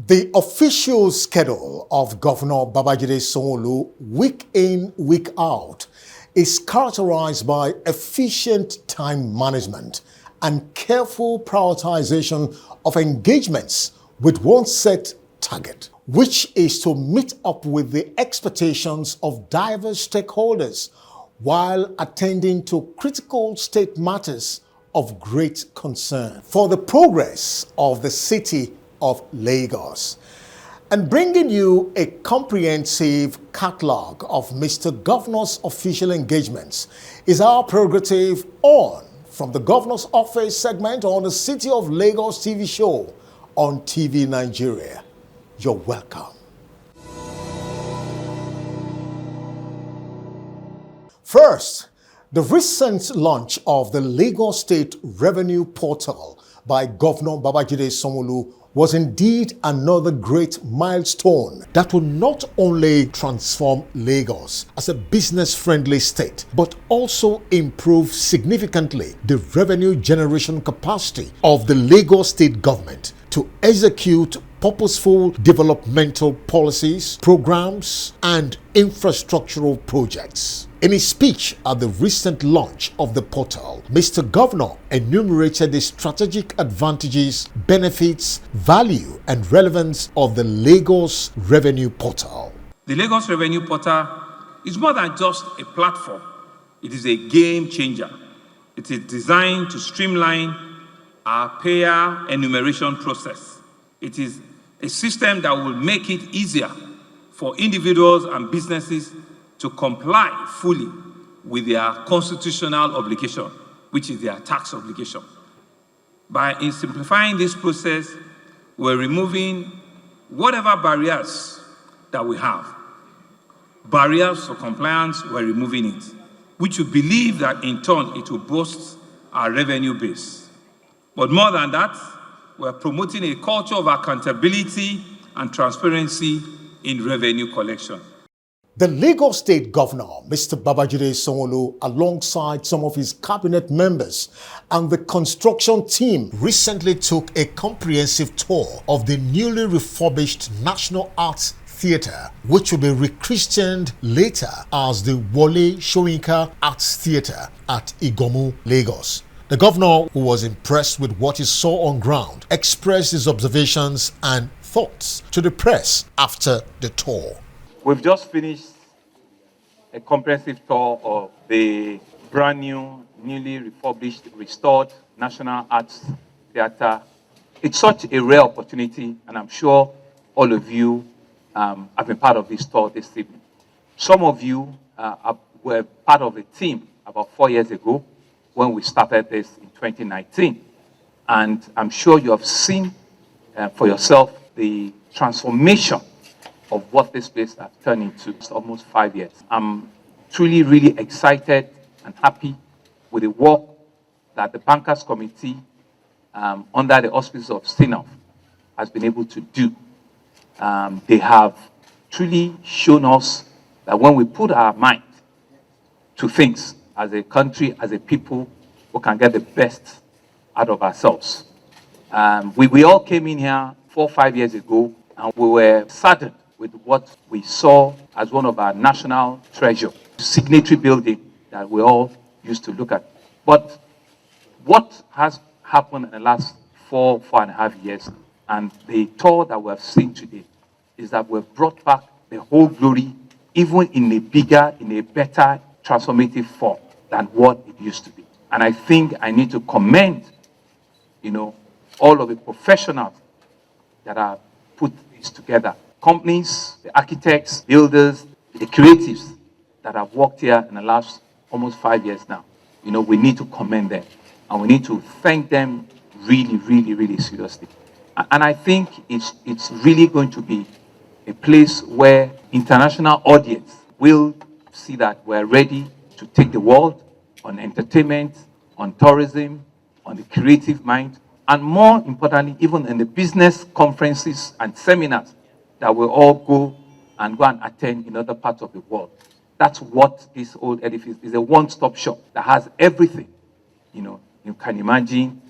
The official schedule of Governor Babajide Sanwoolu week in, week out is characterized by efficient time management and careful prioritization of engagements with one set target, which is to meet up with the expectations of diverse stakeholders while attending to critical state matters of great concern for the progress of the city of Lagos. And bringing you a comprehensive catalog of Mr. Governor's official engagements is our prerogative on From the Governor's Office segment on the City of Lagos TV show on TV Nigeria. You're welcome. First, the recent launch of the Lagos State Revenue Portal by Governor Babajide Sanwoolu was indeed another great milestone that will not only transform Lagos as a business-friendly state, but also improve significantly the revenue generation capacity of the Lagos state government to execute purposeful developmental policies, programs, and infrastructural projects. In his speech at the recent launch of the portal, Mr. Governor enumerated the strategic advantages, benefits, value, and relevance of the Lagos Revenue Portal. The Lagos Revenue Portal is more than just a platform. It is a game changer. It is designed to streamline our payer enumeration process. It is a system that will make it easier for individuals and businesses to comply fully with their constitutional obligation, which is their tax obligation. By simplifying this process, we're removing whatever barriers that we have. Barriers for compliance, we're removing it, which we believe that in turn it will boost our revenue base. But more than that, we're promoting a culture of accountability and transparency in revenue collection. The Lagos State Governor, Mr. Babajide Sanwoolu, alongside some of his cabinet members and the construction team, recently took a comprehensive tour of the newly refurbished National Arts Theatre, which will be rechristened later as the Wole Soyinka Arts Theatre at Igomu, Lagos. The governor, who was impressed with what he saw on ground, expressed his observations and thoughts to the press after the tour. We've just finished a comprehensive tour of the brand new, newly refurbished, restored National Arts Theatre. It's such a rare opportunity, and I'm sure all of you have been part of this tour this evening. Some of you were part of a team about 4 years ago when we started this in 2019. And I'm sure you have seen for yourself the transformation of what this place has turned into. It's almost 5 years. I'm truly, really excited and happy with the work that the Bankers Committee, under the auspices of T.H.E.M.E.S, has been able to do. They have truly shown us that when we put our mind to things as a country, as a people, we can get the best out of ourselves. We all came in here 4 or 5 years ago, and we were saddened with what we saw as one of our national treasure, signatory building that we all used to look at. But what has happened in the last 4.5 years, and the tour that we have seen today, is that we've brought back the whole glory, even in a bigger, in a better transformative form than what it used to be. And I think I need to commend, all of the professionals that have put this together. Companies, the architects, builders, the creatives that have worked here in the last almost 5 years now. We need to commend them. And we need to thank them really, really, really seriously. And I think it's really going to be a place where international audience will see that we're ready to take the world on entertainment, on tourism, on the creative mind, and more importantly, even in the business conferences and seminars that we'll all go and attend in other parts of the world. That's what this old edifice is, a one-stop shop that has everything, you can imagine,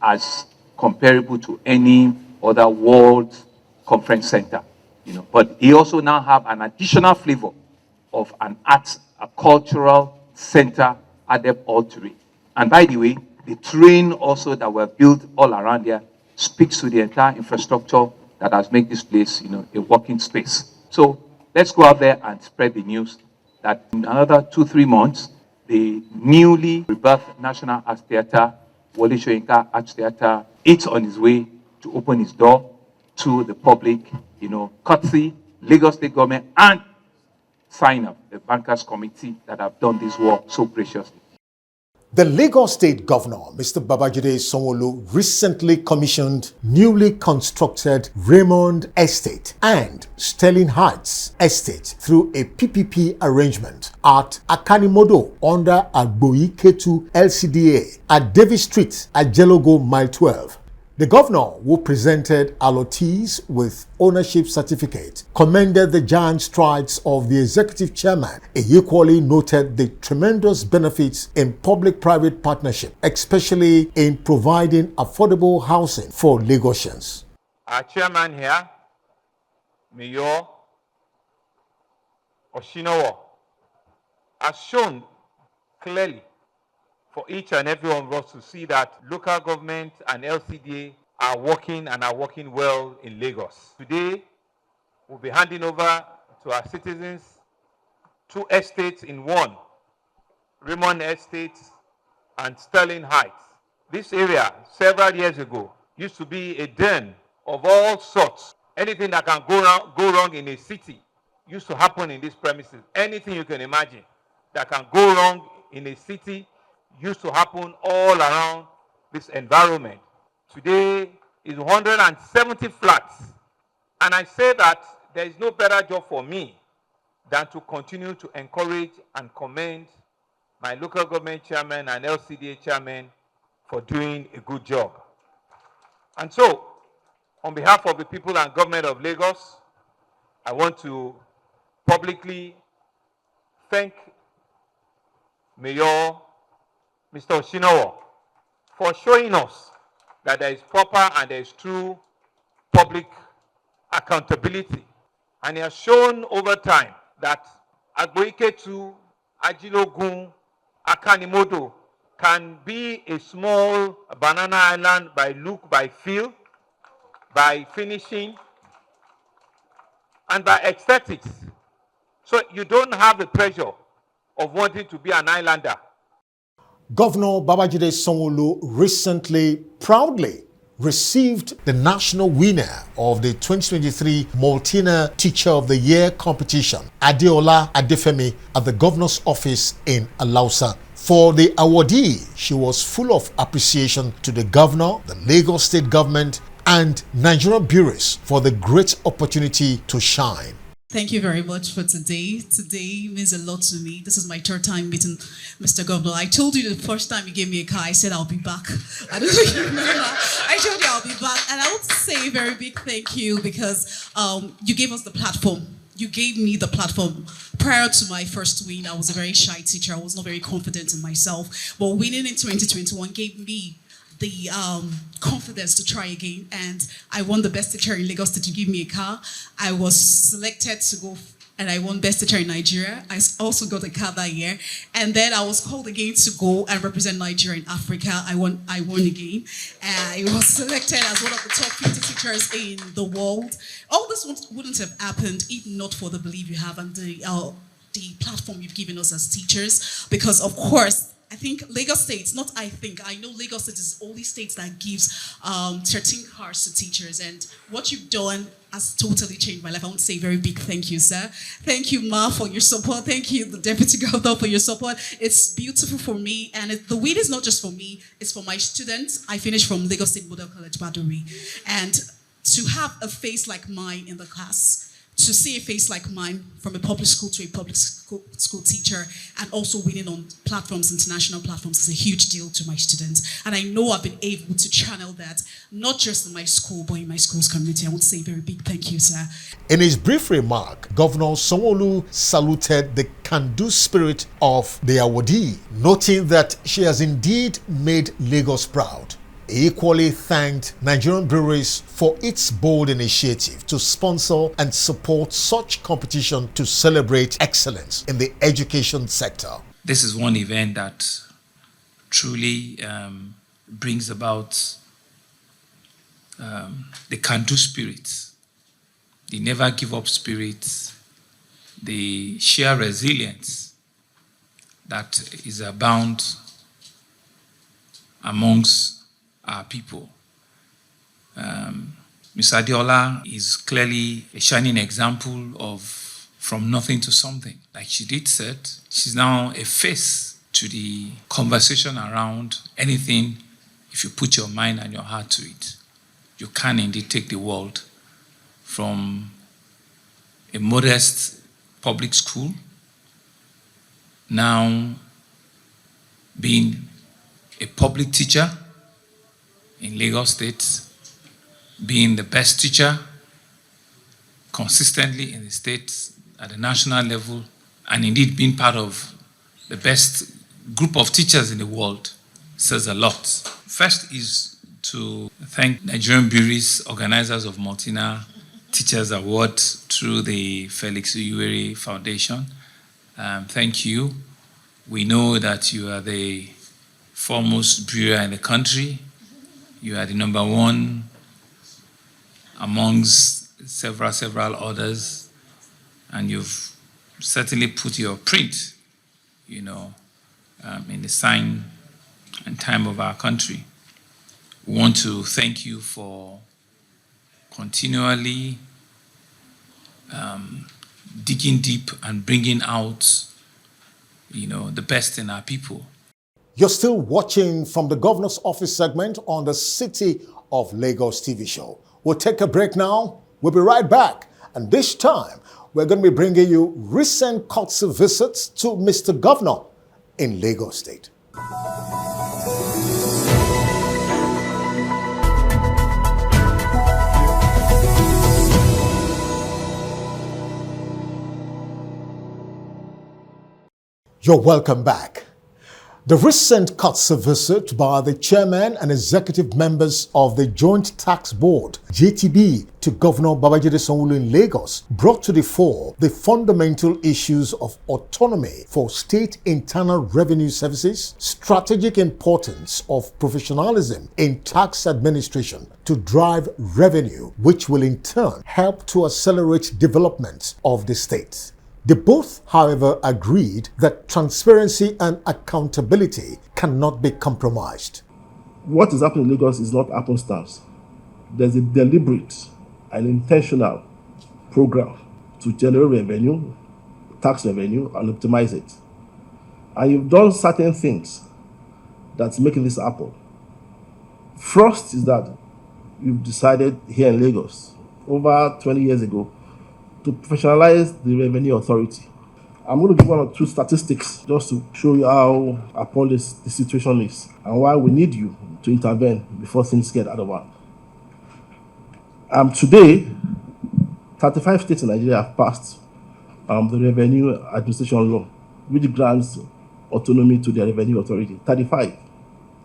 as comparable to any other world conference center. But he also now have an additional flavor of an arts, a cultural center added all to it. And by the way, the terrain also that were built all around there speaks to the entire infrastructure that has made this place, a working space. So let's go out there and spread the news that in another 2-3 months, the newly rebirthed National Arts Theatre, Wole Soyinka Arts Theatre, is on its way to open its door to the public, courtesy, Lagos State government, and sign up the bankers committee that have done this work so preciously. The Lagos State Governor, Mr. Babajide Sanwoolu, recently commissioned newly constructed Raymond Estate and Sterling Heights Estate through a PPP arrangement at Akanimodo under Agboiketu LCDA at Davis Street at Jelogo Mile 12. The governor, who presented allottees with ownership certificate, commended the giant strides of the executive chairman. He equally noted the tremendous benefits in public-private partnership, especially in providing affordable housing for Lagosians. Our chairman here, Mayor Oshinowo, has shown clearly for each and every one of us to see that local government and LCDA are working well in Lagos. Today, we'll be handing over to our citizens 2 estates in one, Raymond Estate and Sterling Heights. This area, several years ago, used to be a den of all sorts. Anything that can go wrong in a city used to happen in these premises. Anything you can imagine that can go wrong in a city used to happen all around this environment. Today is 170 flats. And I say that there is no better job for me than to continue to encourage and commend my local government chairman and LCDA chairman for doing a good job. And so, on behalf of the people and government of Lagos, I want to publicly thank Mayor Mr. Oshinowo for showing us that there is proper and there is true public accountability. And he has shown over time that Agboiketu, Ajilogun, Akanimodo can be a small banana island by look, by feel, by finishing, and by aesthetics. So you don't have the pressure of wanting to be an islander. Governor Babajide Sanwoolu recently proudly received the national winner of the 2023 Multichannel Teacher of the Year competition, Adeola Adefemi, at the governor's office in Alausa. For the awardee, she was full of appreciation to the governor, the Lagos State government, and Nigerian bureaus for the great opportunity to shine. Thank you very much for today. Today means a lot to me. This is my 3rd time meeting Mr. Governor. I told you the first time you gave me a car, I said I'll be back. I don't know if you remember. I told you I'll be back. And I want to say a very big thank you because you gave us the platform. You gave me the platform. Prior to my first win, I was a very shy teacher. I was not very confident in myself. But winning in 2021 gave me the confidence to try again, and I won the best teacher in Lagos to give me a car. I was selected to go and I won best teacher in Nigeria. I also got a car that year, and then I was called again to go and represent Nigeria in Africa. I won again. I was selected as one of the top 50 teachers in the world. All this wouldn't have happened if not for the belief you have and the platform you've given us as teachers, because of course I think Lagos State, I know Lagos State is the only state that gives 13 cars to teachers, and what you've done has totally changed my life. I want to say a very big thank you, sir. Thank you, Ma, for your support. Thank you, the Deputy Governor, for your support. It's beautiful for me, and the win is not just for me, it's for my students. I finished from Lagos State Model College, Baduri, and to have a face like mine in the class, to see a face like mine from a public school to a public school teacher, and also winning on platforms, international platforms, is a huge deal to my students. And I know I've been able to channel that, not just in my school, but in my school's community. I want to say a very big thank you, sir. In his brief remark, Governor Sanwoolu saluted the can-do spirit of the awardee, noting that she has indeed made Lagos proud. He equally thanked Nigerian breweries for its bold initiative to sponsor and support such competition to celebrate excellence in the education sector. This is one event that truly brings about the can-do spirit, the never give up spirit, the sheer resilience that is abound amongst our people. Ms. Adeola is clearly a shining example of from nothing to something. Like she did said, she's now a face to the conversation around anything. If you put your mind and your heart to it, you can indeed take the world from a modest public school, now being a public teacher in Lagos State, being the best teacher consistently in the state at the national level, and indeed being part of the best group of teachers in the world says a lot. First is to thank Nigerian breweries, organizers of Multina Teachers Award through the Felix Uyuwere Foundation. Thank you. We know that you are the foremost brewer in the country. You are the number one amongst several others, and you've certainly put your print, in the sign and time of our country. We want to thank you for continually digging deep and bringing out, the best in our people. You're still watching from the Governor's Office segment on the City of Lagos TV show. We'll take a break now. We'll be right back. And this time, we're going to be bringing you recent courtesy visits to Mr. Governor in Lagos State. You're welcome back. The recent courtesy visit by the chairman and executive members of the Joint Tax Board, JTB, to Governor Babajide Sanwoolu in Lagos brought to the fore the fundamental issues of autonomy for state internal revenue services, strategic importance of professionalism in tax administration to drive revenue, which will in turn help to accelerate development of the state. They both, however, agreed that transparency and accountability cannot be compromised. What is happening in Lagos is not happenstance. There's a deliberate and intentional program to generate revenue, tax revenue, and optimize it. And you've done certain things that's making this happen. First is that you've decided here in Lagos, over 20 years ago, to professionalize the Revenue Authority. I'm going to give one or two statistics just to show you how appalling the situation is and why we need you to intervene before things get out of hand. Today, 35 states in Nigeria have passed the Revenue Administration Law, which grants autonomy to the Revenue Authority, 35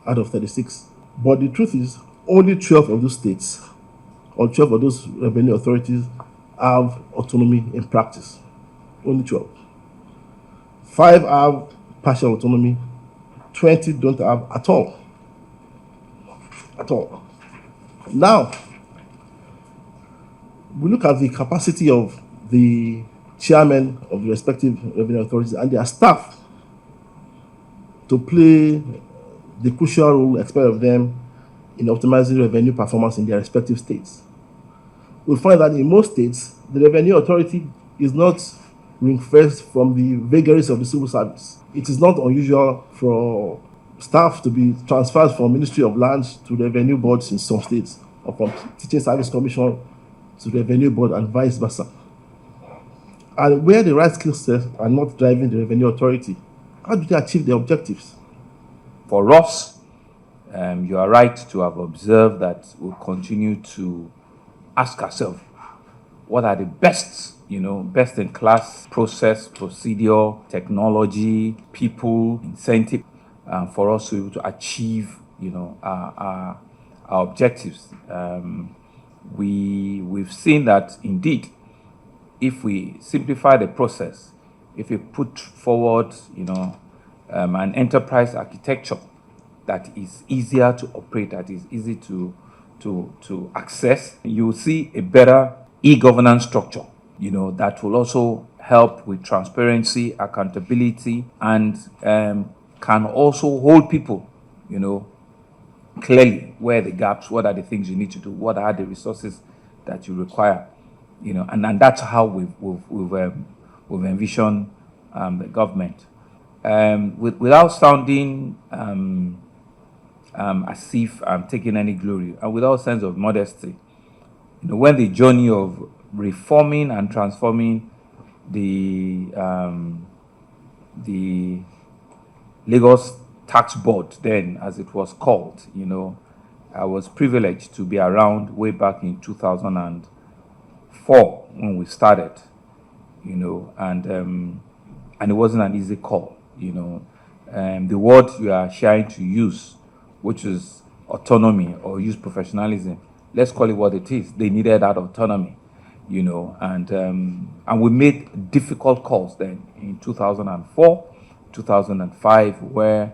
out of 36. But the truth is, only 12 of those states, or 12 of those revenue authorities, have autonomy in practice. Only 12. 5 have partial autonomy, 20 don't have at all. At all. Now, we look at the capacity of the chairmen of the respective revenue authorities and their staff to play the crucial role expected of them in optimizing revenue performance in their respective states. We'll find that in most states, the revenue authority is not ring-fenced from the vagaries of the civil service. It is not unusual for staff to be transferred from Ministry of Lands to revenue boards in some states, or from Teaching Service Commission to revenue board and vice versa. And where the right skill sets are not driving the revenue authority, how do they achieve their objectives? For us, you are right to have observed that we'll continue to ask ourselves, what are the best in class process, procedure, technology, people, incentive for us to be able to achieve, our our objectives. We've seen that indeed, if we simplify the process, if we put forward, an enterprise architecture that is easier to operate, that is easy to access, you will see a better e-governance structure, that will also help with transparency, accountability, and can also hold people, clearly where are the gaps, what are the things you need to do, what are the resources that you require, and that's how we've envisioned the government. Without sounding as if I'm taking any glory, and without sense of modesty, when the journey of reforming and transforming the Lagos Tax Board, then as it was called, I was privileged to be around way back in 2004 when we started, and it wasn't an easy call, the word you are trying to use, which is autonomy or use professionalism, let's call it what it is. They needed that autonomy, and we made difficult calls then in 2004, 2005, where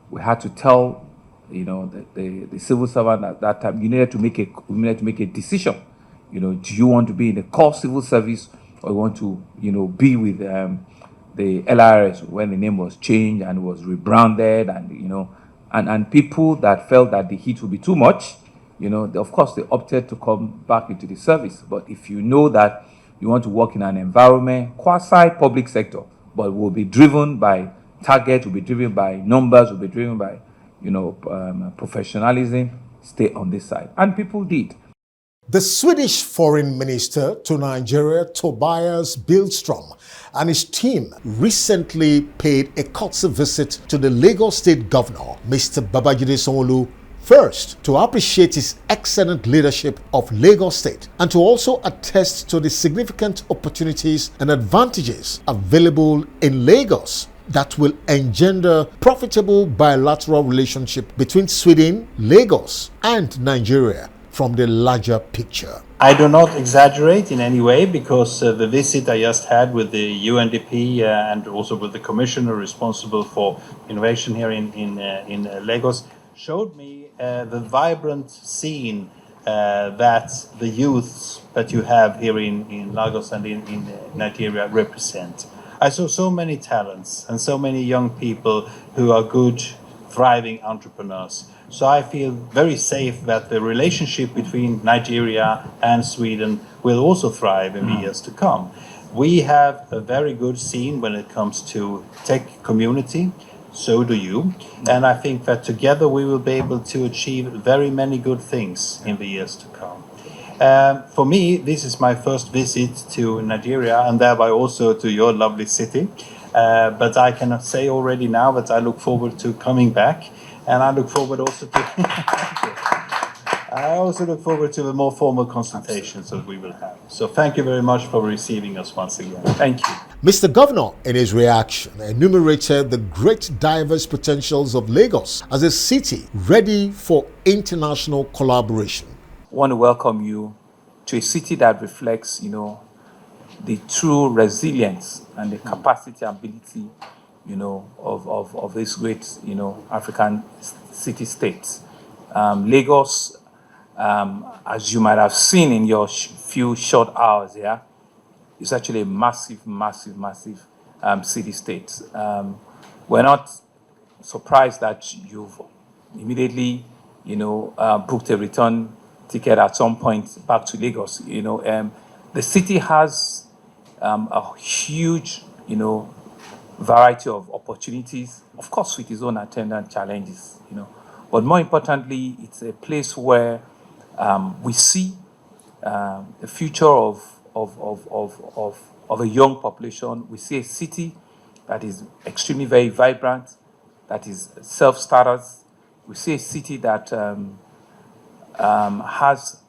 we had to tell, the civil servant at that time, we needed to make a decision. Do you want to be in the core civil service, or you want to, be with the LRS when the name was changed and was rebranded, and people that felt that the heat would be too much, of course they opted to come back into the service. But if you know that you want to work in an environment, quasi-public sector, but will be driven by target, will be driven by numbers, will be driven by, professionalism, stay on this side. And people did. The Swedish Foreign Minister to Nigeria, Tobias Billström, and his team recently paid a courtesy visit to the Lagos State Governor, Mr. Babajide Sanwoolu, first to appreciate his excellent leadership of Lagos State and to also attest to the significant opportunities and advantages available in Lagos that will engender profitable bilateral relationship between Sweden, Lagos, and Nigeria from the larger picture. I do not exaggerate in any way, because the visit I just had with the UNDP and also with the commissioner responsible for innovation here in Lagos showed me the vibrant scene that the youths that you have here in Lagos and in Nigeria represent. I saw so many talents and so many young people who are good, thriving entrepreneurs. So I feel very safe that the relationship between Nigeria and Sweden will also thrive in the years to come. We have a very good scene when it comes to tech community. So do you. And I think that together we will be able to achieve very many good things in the years to come. For me, this is my first visit to Nigeria and thereby also to your lovely city. But I can say already now that I look forward to coming back, and I look forward also to I also look forward to the more formal consultations that we will have. So thank you very much for receiving us once again. Thank you. Mr. Governor, in his reaction, enumerated the great diverse potentials of Lagos as a city ready for international collaboration. I want to welcome you to a city that reflects, the true resilience and the capacity and ability, of this great, African city-states. Lagos, as you might have seen in your few short hours here, is actually a massive city-state. We're not surprised that you've immediately, booked a return ticket at some point back to Lagos. The city has a huge, variety of opportunities, of course, with its own attendant challenges, But more importantly, it's a place where we see the future of a young population. We see a city that is extremely very vibrant, that is self-starters. We see a city that has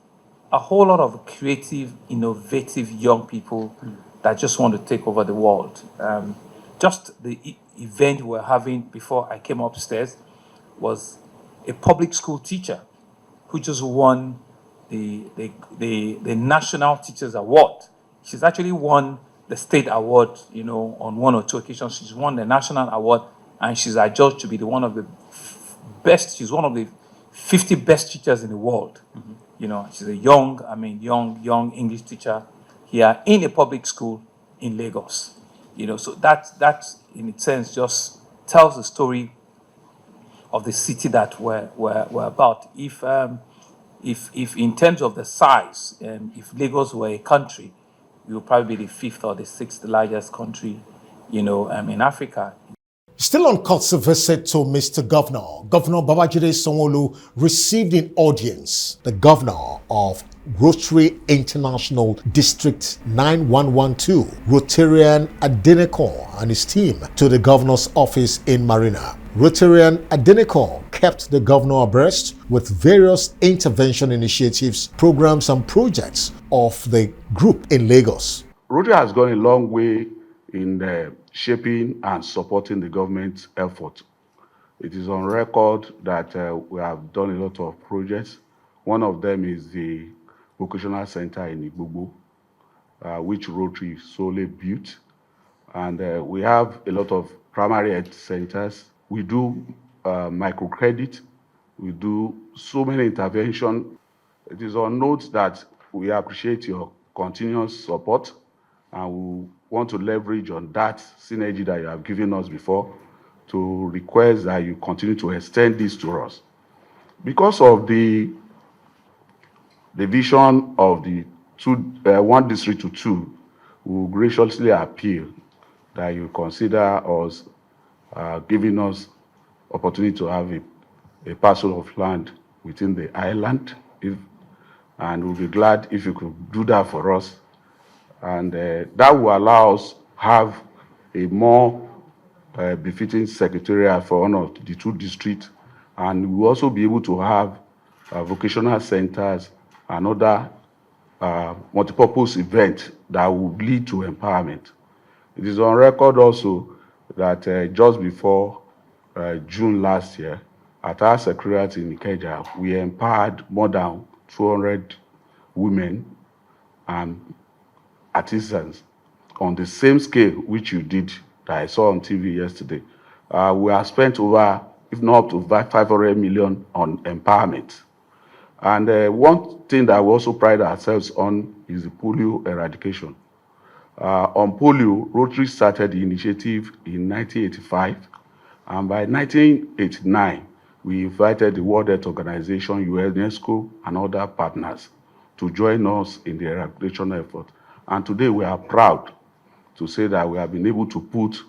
a whole lot of creative, innovative young people that just want to take over the world. Just the event we're having before I came upstairs was a public school teacher who just won the National Teachers Award. She's actually won the state award, on one or two occasions. She's won the national award, and she's adjudged to be one of the best. She's one of the 50 best teachers in the world. She's a young English teacher here in a public school in Lagos. So that in its sense just tells the story of the city that we're about. If in terms of the size, if Lagos were a country, we would probably be the 5th or the 6th largest country, in Africa. Still on court's visit to Mr. Governor, Governor Babajide Sanwoolu received in audience the governor of Rotary International District 9112, Rotarian Adeneko, and his team to the governor's office in Marina. Rotarian Adeneko kept the governor abreast with various intervention initiatives, programs, and projects of the group in Lagos. Rotary has gone a long way in shaping and supporting the government's effort. It is on record that we have done a lot of projects. One of them is the vocational center in Igbobo, which Rotary solely built. And we have a lot of primary health centers. We do microcredit. We do so many interventions. It is on note that we appreciate your continuous support, and we want to leverage on that synergy that you have given us before to request that you continue to extend this to us. Because of the vision of the one district to two, we will graciously appeal that you consider us giving us opportunity to have a parcel of land within the island, and we'll be glad if you could do that for us. And that will allow us have a more befitting secretariat for one of the two districts, and we'll also be able to have vocational centers and other multipurpose events that will lead to empowerment. It is on record also that just before June last year, at our secretariat in Ikeja, we empowered more than 200 women and artisans on the same scale which you did that I saw on TV yesterday. We have spent over, if not up to 500 million on empowerment. And one thing that we also pride ourselves on is the polio eradication. On polio, Rotary started the initiative in 1985, and by 1989, we invited the World Health Organization, UNESCO, and other partners to join us in the eradication effort. And today we are proud to say that we have been able to put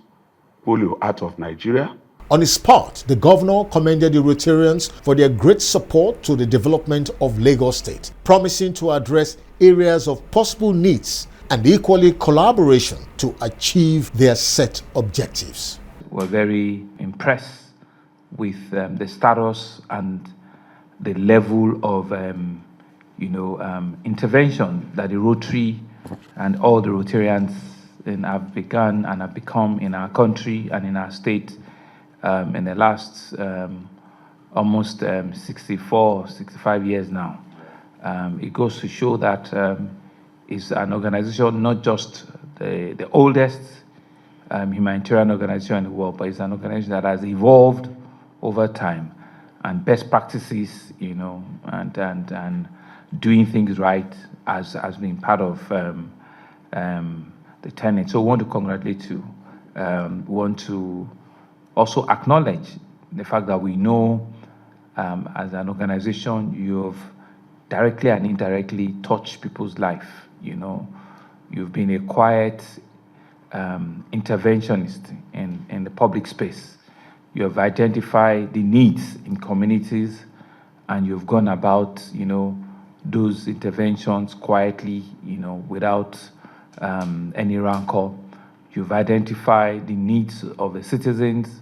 polio out of Nigeria. On his part, the governor commended the Rotarians for their great support to the development of Lagos State, promising to address areas of possible needs and equally collaboration to achieve their set objectives. We're very impressed with the status and the level of intervention that the Rotary and all the Rotarians have begun and have become in our country and in our state in the last almost 64, 65 years now. It goes to show that it's an organization, not just the oldest humanitarian organization in the world, but it's an organization that has evolved over time, and best practices, and doing things right has been part of the tenet. So we want to congratulate you. We want to also acknowledge the fact that we know as an organization you have directly and indirectly touched people's life. You've been a quiet interventionist in the public space. You have identified the needs in communities, and you've gone about, those interventions quietly, without any rancor. You've identified the needs of the citizens.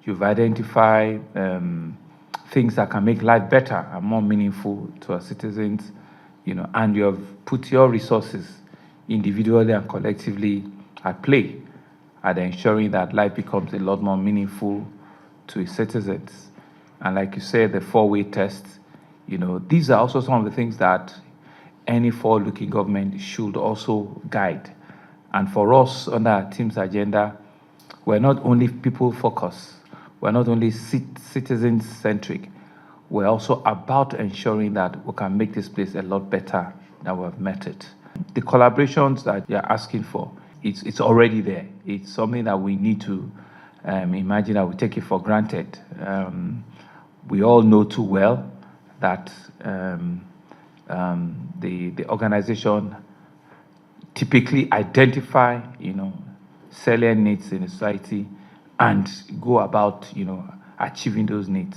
You've identified things that can make life better and more meaningful to our citizens, and you have put your resources individually and collectively at play at ensuring that life becomes a lot more meaningful to its citizens. And like you said, the four-way test These are also some of the things that any forward-looking government should also guide. And for us, under our team's agenda, we're not only people-focused, we're not only citizen-centric, we're also about ensuring that we can make this place a lot better than we've met it. The collaborations that you're asking for, it's already there. It's something that we need to imagine that we take it for granted. We all know too well that the organization typically identify, salient needs in the society and go about, achieving those needs.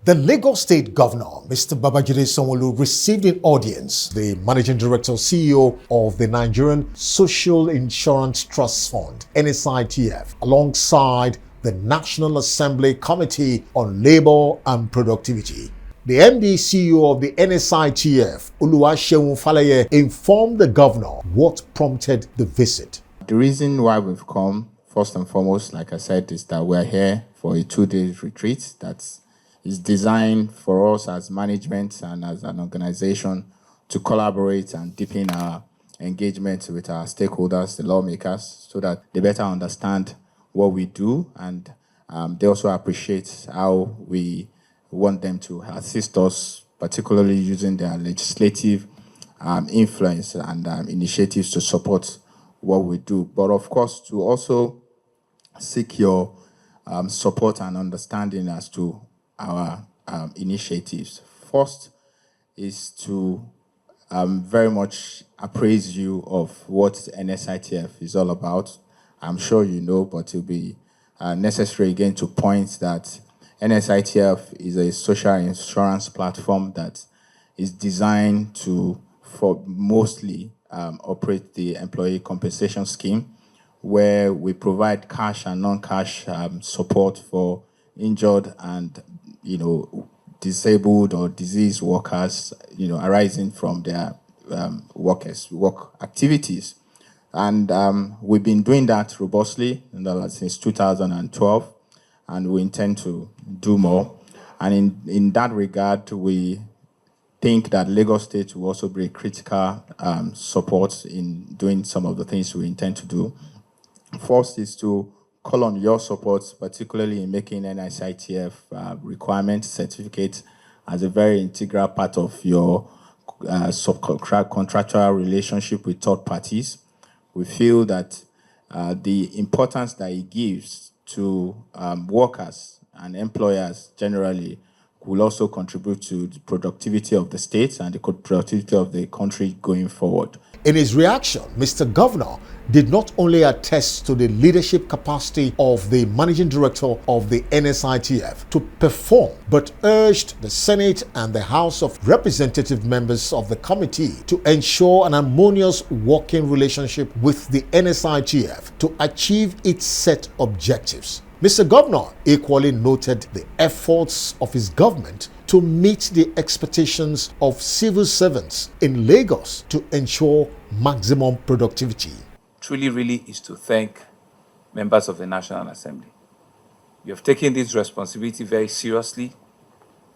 The Lagos State Governor, Mr. Babajide Sanwoolu, received in audience the Managing Director, CEO of the Nigerian Social Insurance Trust Fund, NSITF, alongside the National Assembly Committee on Labour and Productivity. The MD CEO of the NSITF, Oluwaseun Faleye, informed the governor what prompted the visit. The reason why we've come, first and foremost, like I said, is that we're here for a 2-day retreat that is designed for us as management and as an organization to collaborate and deepen our engagement with our stakeholders, the lawmakers, so that they better understand what we do, and they also appreciate how we want them to assist us, particularly using their legislative influence and initiatives to support what we do. But of course, to also seek your support and understanding as to our initiatives. First is to very much appraise you of what NSITF is all about. I'm sure you know, but it'll be necessary again to point that NSITF is a social insurance platform that is designed to mostly operate the employee compensation scheme, where we provide cash and non-cash support for injured and disabled or diseased workers, arising from their work activities. And we've been doing that robustly since 2012, and we intend to do more. And in that regard, we think that Lagos State will also be critical support in doing some of the things we intend to do. First is to call on your support, particularly in making NSITF requirement certificate as a very integral part of your contractual relationship with third parties. We feel that the importance that it gives to workers and employers generally will also contribute to the productivity of the state and the productivity of the country going forward. In his reaction, Mr. Governor did not only attest to the leadership capacity of the Managing Director of the NSITF to perform, but urged the Senate and the House of Representative members of the committee to ensure an harmonious working relationship with the NSITF to achieve its set objectives. Mr. Governor equally noted the efforts of his government to meet the expectations of civil servants in Lagos to ensure maximum productivity. Truly, really is to thank members of the National Assembly. You have taken this responsibility very seriously.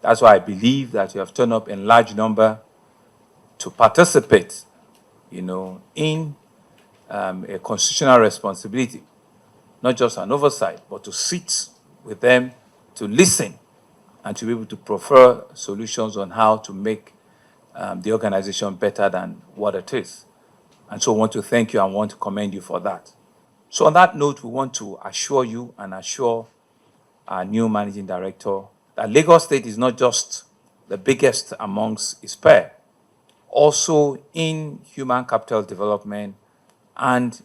That's why I believe that you have turned up in large number to participate, in a constitutional responsibility, not just an oversight, but to sit with them, to listen, and to be able to prefer solutions on how to make the organization better than what it is. And so I want to thank you and want to commend you for that. So on that note, we want to assure you and assure our new managing director that Lagos State is not just the biggest amongst its peers, also in human capital development and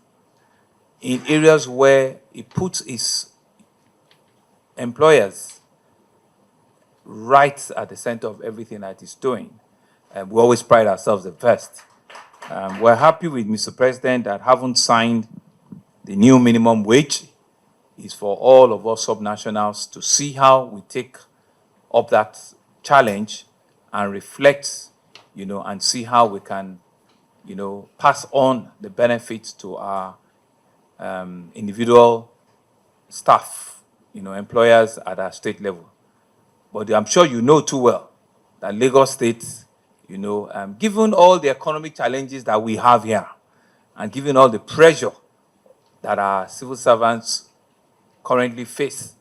in areas where it puts its employers right at the center of everything that it's doing. We always pride ourselves the best. We're happy with Mr. President that haven't signed the new minimum wage. It's for all of us subnationals to see how we take up that challenge and reflect, and see how we can, pass on the benefits to our individual staff, employers at our state level. But I'm sure you know too well that Lagos State, given all the economic challenges that we have here, and given all the pressure that our civil servants currently face,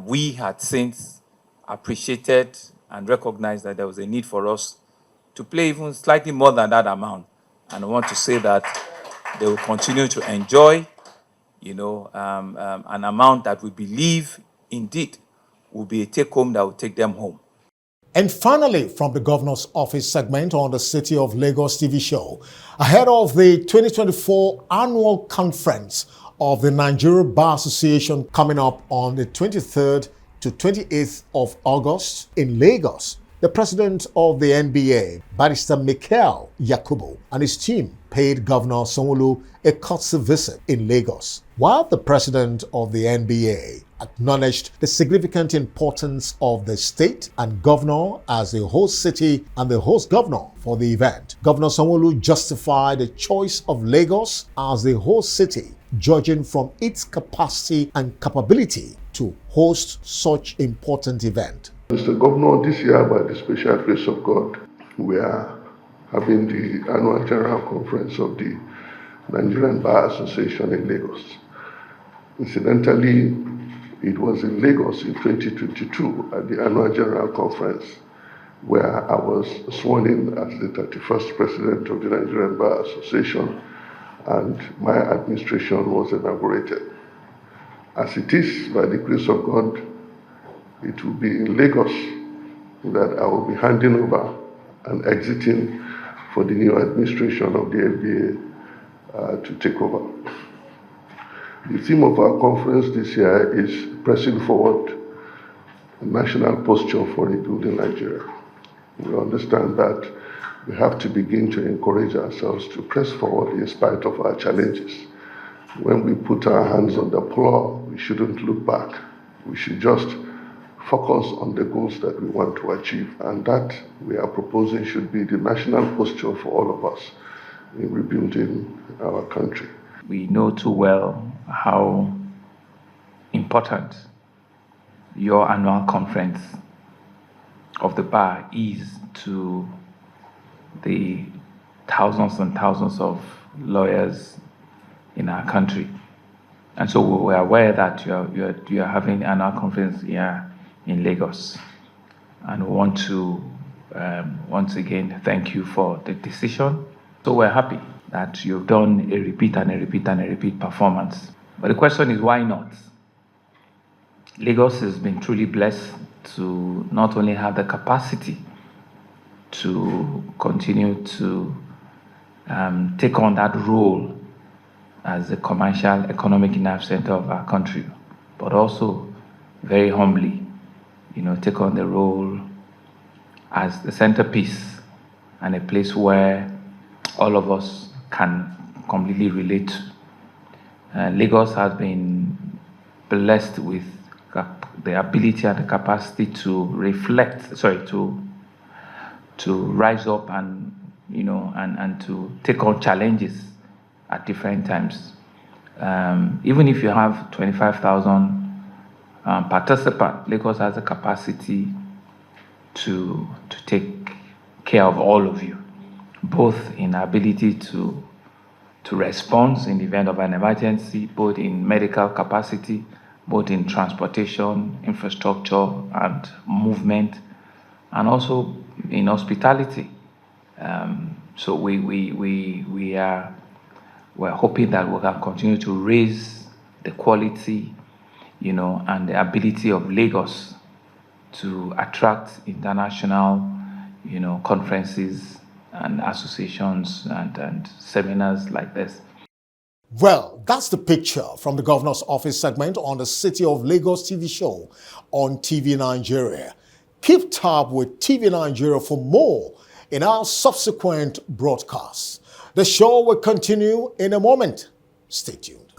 we had since appreciated and recognized that there was a need for us to play even slightly more than that amount. And I want to say that they will continue to enjoy, an amount that we believe indeed will be a take-home that will take them home. And finally, from the Governor's Office segment on the City of Lagos TV show, ahead of the 2024 annual conference of the Nigeria Bar Association coming up on the 23rd to 28th of August in Lagos, the president of the NBA, Barrister Michael Yakubu, and his team paid Governor Sanwoolu a courtesy visit in Lagos. While the president of the NBA acknowledged the significant importance of the state and governor as the host city and the host governor for the event, Governor Sanwoolu justified the choice of Lagos as the host city, judging from its capacity and capability to host such important event. Mr. Governor, this year, by the special grace of God, we are having the annual general conference of the Nigerian Bar Association in Lagos. Incidentally, it was in Lagos in 2022 at the annual general conference where I was sworn in as the 31st president of the Nigerian Bar Association, and my administration was inaugurated. As it is, by the grace of God, it will be in Lagos that I will be handing over and exiting for the new administration of the NBA to take over. The theme of our conference this year is pressing forward a national posture for rebuilding Nigeria. We understand that we have to begin to encourage ourselves to press forward in spite of our challenges. When we put our hands on the plow, we shouldn't look back. We should just focus on the goals that we want to achieve, and that we are proposing should be the national posture for all of us in rebuilding our country. We know too well how important your annual conference of the bar is to the thousands and thousands of lawyers in our country. And so we're aware that you're having an annual conference here in Lagos. And we want to once again thank you for the decision. So we're happy that you've done a repeat and a repeat and a repeat performance. But the question is, why not? Lagos has been truly blessed to not only have the capacity to continue to take on that role as the commercial economic nerve center of our country, but also very humbly, take on the role as the centerpiece and a place where all of us can completely relate to. Lagos has been blessed with the ability and the capacity to to rise up and and to take on challenges at different times. Even if you have 25,000 participants, Lagos has the capacity to take care of all of you, both in ability to respond in the event of an emergency, both in medical capacity, both in transportation, infrastructure, and movement, and also in hospitality. So we're hoping that we can continue to raise the quality, and the ability of Lagos to attract international, conferences and associations and seminars like this. Well, that's the picture from the Governor's Office segment on the City of Lagos TV show on TV Nigeria. Keep tab with TV Nigeria for more in our subsequent broadcasts. The show will continue in a moment. Stay tuned.